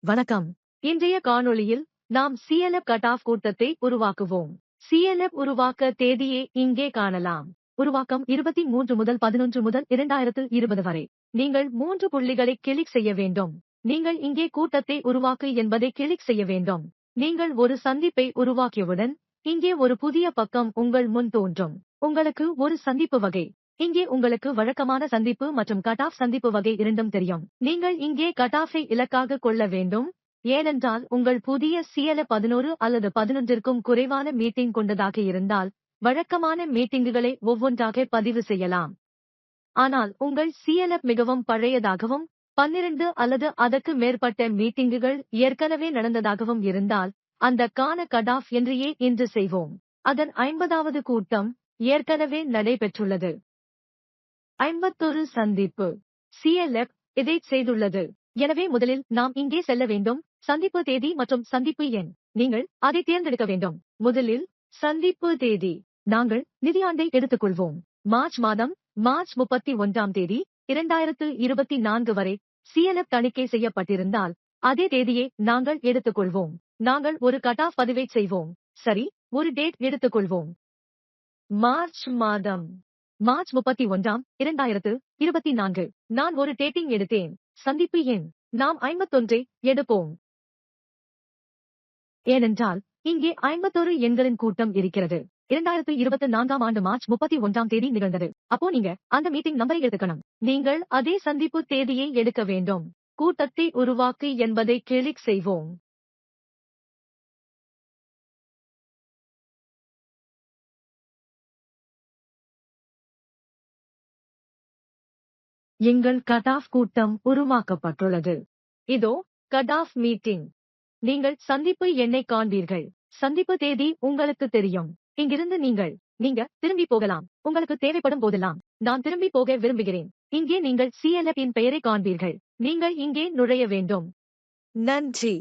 வணக்கம். இன்றைய காணொளியில் நாம் CLF கட் ஆஃப் கூட்டத்தை உருவாக்குவோம். CLF உருவாக்க தேதியை இங்கே காணலாம். உருவாக்கம் 23 முதல் 11 முதல் 2020 வரை. நீங்கள் 3 புள்ளிகளை கிளிக் செய்ய வேண்டும். நீங்கள் இங்கே கூட்டத்தை உருவாக்கு என்பதை கிளிக் செய்ய வேண்டும். நீங்கள் ஒரு சந்திப்பை உருவாக்கியவுடன் இங்கே ஒரு புதிய பக்கம் உங்கள் முன் தோன்றும். உங்களுக்கு ஒரு சந்திப்பு வகை. இங்கே உங்களுக்கு வழக்கமான சந்திப்பு மற்றும் கட் ஆஃப் சந்திப்பு வகை இரண்டும் தெரியும். நீங்கள் இங்கே கட் ஆஃபை இலக்காக கொள்ள வேண்டும். ஏனென்றால் உங்கள் புதிய CLF 11 அல்லது 11ற்கும் குறைவான மீட்டிங் கொண்டதாக இருந்தால் வழக்கமான மீட்டிங்குகளை ஒவ்வொன்றாக பதிவு செய்யலாம். ஆனால் உங்கள் CLF மிகவும் பழையதாகவும் 12 அல்லது அதற்கு மேற்பட்ட மீட்டிங்குகள் ஏற்கனவே நடந்ததாகவும் இருந்தால் அந்த கான கட் ஆஃப் என்றையே இன்று செய்வோம். அதன் 50வது கூட்டம் ஏற்கனவே நடைபெற்றுள்ளது. 51 சந்திப்பு. CLF இதைச் செய்துள்ளது. எனவே முதலில் நாம் இங்கே செல்ல வேண்டும். சந்திப்பு தேதி மற்றும் சந்திப்பு எண். நீங்கள் அதை தேர்ந்தெடுக்க வேண்டும். முதலில் சந்திப்பு தேதி. நாங்கள் நிதியாண்டை எடுத்துக்கொள்வோம். மார்ச் மாதம், மார்ச் 31ஆம் தேதி 2024 வரை CLF தணிக்கை செய்யப்பட்டிருந்தால் அதே தேதியை நாங்கள் எடுத்துக்கொள்வோம். நாங்கள் ஒரு கட் ஆஃப் பதிவைச் செய்வோம். சரி, ஒரு டேட் எடுத்துக்கொள்வோம். மார்ச் மாதம். மார்ச் 31 2024. நான் ஒரு டேட்டிங் எடுத்தேன். சந்திப்பு எண். நாம் 51ஐ எடுப்போம். ஏனென்றால் இங்கே 51 எண்களின் கூட்டம் இருக்கிறது. 2024ஆம் ஆண்டு மார்ச் 31ஆம் தேதி நிகழ்ந்தது. அப்போ நீங்க அந்த மீட்டிங் நம்பரை எடுத்துக்கணும். நீங்கள் அதே சந்திப்பு தேதியை எடுக்க வேண்டும். கூட்டத்தை உருவாக்கு என்பதை கிளிக் செய்வோம். எங்கள் கட் ஆஃப் கூட்டம் உருவாக்கப்பட்டுள்ளது. இதோ கட் ஆஃப் மீட்டிங். நீங்கள் சந்திப்பு எண்ணை காண்பீர்கள். சந்திப்பு தேதி உங்களுக்கு தெரியும். இங்கிருந்து நீங்க திரும்பி போகலாம். உங்களுக்கு தேவைப்படும் போதெல்லாம் நான் திரும்பி போக விரும்புகிறேன். இங்கே நீங்கள் CLF இன் பெயரை காண்பீர்கள். நீங்கள் இங்கே நுழைய வேண்டும். நன்றி.